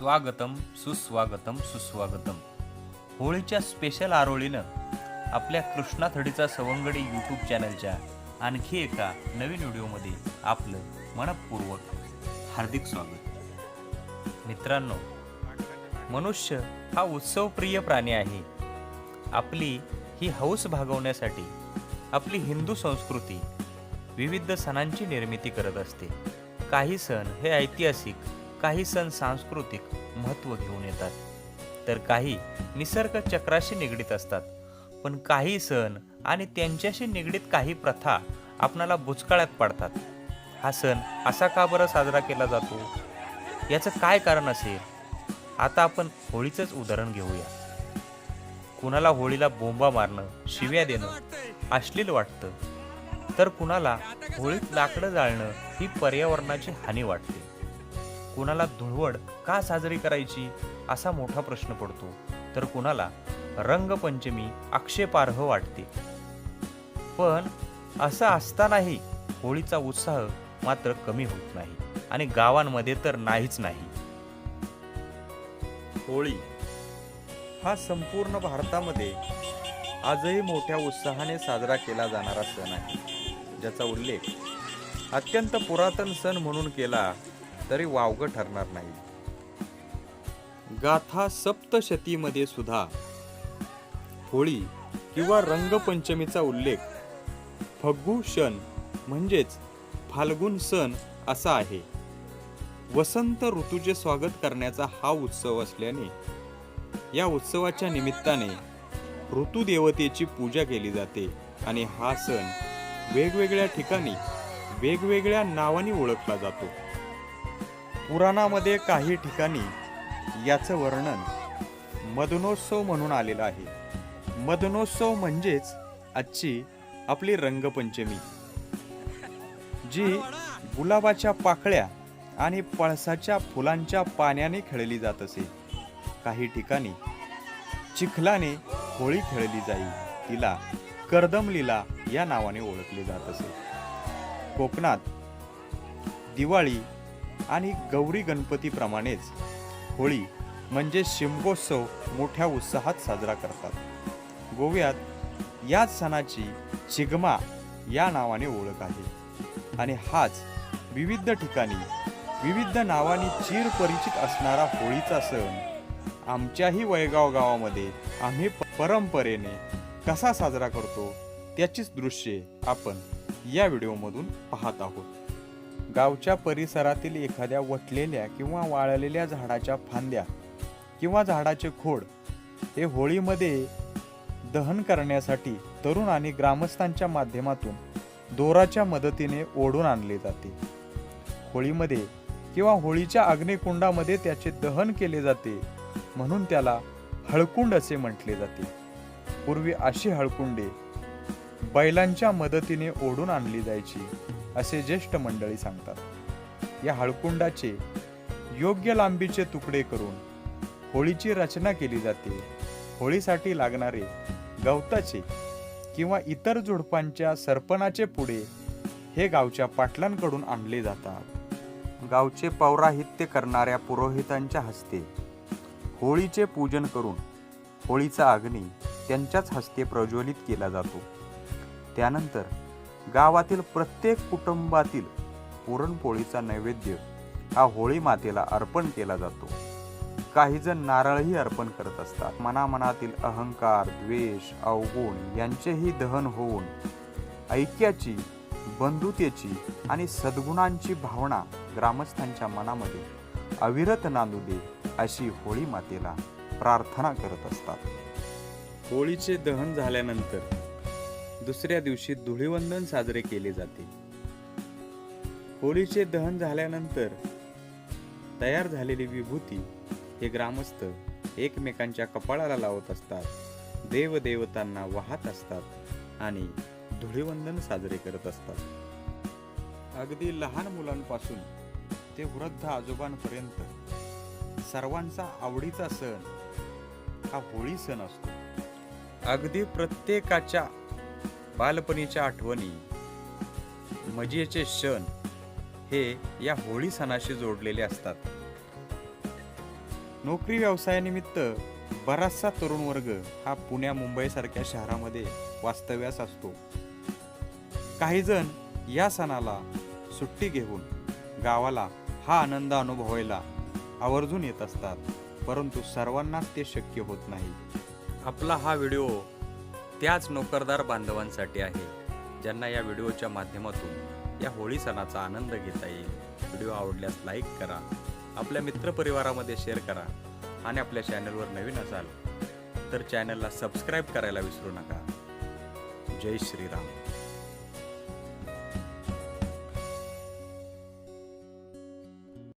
स्वागतम सुस्वागतम सुस्वागतम. होळीच्या स्पेशल आरोळीनं आपल्या कृष्णाथडीचा सवंगडी यूट्यूब चॅनलच्या आणखी एका नवीन व्हिडिओमध्ये आपलं मनपूर्वक हार्दिक स्वागत. मित्रांनो, मनुष्य हा उत्सवप्रिय प्राणी आहे. आपली ही हौस भागवण्यासाठी आपली हिंदू संस्कृती विविध सणांची निर्मिती करत असते. काही सण हे ऐतिहासिक, काही सण सांस्कृतिक महत्त्व घेऊन येतात, तर काही निसर्ग चक्राशी निगडीत असतात. पण काही सण आणि त्यांच्याशी निगडीत काही प्रथा आपणाला बुचकाळ्यात पाडतात. हा सण असा का बरं साजरा केला जातो, याचं काय कारण असेल? आता आपण होळीचंच उदाहरण घेऊया. कुणाला होळीला बोंबा मारणं, शिव्या देणं अश्लील वाटतं, तर कुणाला होळीत लाकडं जाळणं ही पर्यावरणाची हानी वाटते. कुणाला धुळवड का साजरी करायची असा मोठा प्रश्न पडतो, तर कुणाला रंगपंचमी आक्षेपार्ह वाटते. पण असं असतानाही होळीचा उत्साह मात्र कमी होत नाही आणि गावांमध्ये तर नाहीच नाही. होळी हा संपूर्ण भारतामध्ये आजही मोठ्या उत्साहाने साजरा केला जाणारा सण आहे, ज्याचा उल्लेख अत्यंत पुरातन सण म्हणून केला तरी वावगं ठरणार नाही. गाथा सप्तशतीमध्ये सुद्धा होळी किंवा रंगपंचमीचा उल्लेख फग्गू शन म्हणजेच फाल्गुन सण असा आहे. वसंत ऋतूचे स्वागत करण्याचा हा उत्सव असल्याने या उत्सवाच्या निमित्ताने ऋतुदेवतेची पूजा केली जाते आणि हा सण वेगवेगळ्या ठिकाणी वेगवेगळ्या नावाने ओळखला जातो. पुराणामध्ये काही ठिकाणी याचं वर्णन मदनोत्सव म्हणून आलेलं आहे. मदनोत्सव म्हणजेच आजची आपली रंगपंचमी, जी गुलाबाच्या पाकळ्या आणि पळसाच्या फुलांच्या पाण्याने खेळली जात असे. काही ठिकाणी चिखलाने होळी खेळली जाई, तिला कर्दमलीला या नावाने ओळखले जात असे. कोकणात दिवाळी आणि गौरी गणपतीप्रमाणेच होळी म्हणजे शिमगोत्सव मोठ्या उत्साहात साजरा करतात. गोव्यात याच सणाची चिगमा या नावाने ओळख आहे आणि हाच विविध ठिकाणी विविध नावांनी चिरपरिचित असणारा होळीचा सण आमच्याही वयगाव गावामध्ये आम्ही परंपरेने कसा साजरा करतो त्याचीच दृश्ये आपण या व्हिडिओमधून पाहत आहोत. गावच्या परिसरातील एखाद्या वटलेल्या किंवा वाळलेल्या झाडाच्या फांद्या किंवा झाडाचे खोड हे होळीमध्ये दहन करण्यासाठी तरुण आणि ग्रामस्थांच्या माध्यमातून दोराच्या मदतीने ओढून आणले जाते. होळीमध्ये किंवा होळीच्या अग्निकुंडामध्ये त्याचे दहन केले जाते, म्हणून त्याला हळकुंड असे म्हटले जाते. पूर्वी अशी हळकुंडे बैलांच्या मदतीने ओढून आणली जायची असे ज्येष्ठ मंडळी सांगतात. या हळकुंडाचे योग्य लांबीचे तुकडे करून होळीची रचना केली जाते. होळीसाठी लागणारे गवताचे किंवा इतर झुडपांच्या सरपणाचे पुढे हे गावच्या पाटलांकडून आणले जातात. गावचे पौराहित्य करणाऱ्या पुरोहितांच्या हस्ते होळीचे पूजन करून होळीचा अग्नी त्यांच्याच हस्ते प्रज्वलित केला जातो. त्यानंतर गावातील प्रत्येक कुटुंबातील पुरणपोळीचा नैवेद्य हा होळी मातेला अर्पण केला जातो. काही जण नारळही अर्पण करत असतात. मनामनातील अहंकार, द्वेष, अवगुण यांचेही दहन होऊन ऐक्याची, बंधुतेची आणि सद्गुणांची भावना ग्रामस्थांच्या मनामध्ये अविरत नांदू दे अशी होळी मातेला प्रार्थना करत असतात. होळीचे दहन झाल्यानंतर दुसऱ्या दिवशी धुळीवंदन साजरे केले जाते. होळीचे दहन झाल्यानंतर तयार झालेली विभूती हे ग्रामस्थ एकमेकांच्या कपाळाला लावत असतात, देवदेवतांना वाहत असतात आणि धुळीवंदन साजरे करत असतात. अगदी लहान मुलांपासून ते वृद्ध आजोबांपर्यंत सर्वांचा आवडीचा सण हा होळी सण असतो. अगदी प्रत्येकाच्या बालपणीच्या आठवणी, मजेचे क्षण हे या होळी सणाशी जोडलेले असतात. नोकरी व्यवसायानिमित्त बराचसा तरुण वर्ग हा पुण्या मुंबईसारख्या शहरामध्ये वास्तव्यास असतो. काही जण या सणाला सुट्टी घेऊन गावाला हा आनंद अनुभवायला आवर्जून येत असतात, परंतु सर्वांनाच ते शक्य होत नाही. आपला हा व्हिडिओ त्याच नोकरदार बांधवांसाठी आहे ज्यांना या व्हिडिओच्या माध्यमातून या होळी सणाचा आनंद घेता येईल. व्हिडिओ आवडल्यास लाईक करा, आपल्या मित्रपरिवारामध्ये शेअर करा आणि आपल्या चॅनलवर नवीन असाल तर चॅनलला सबस्क्राईब करायला विसरू नका. जय श्रीराम.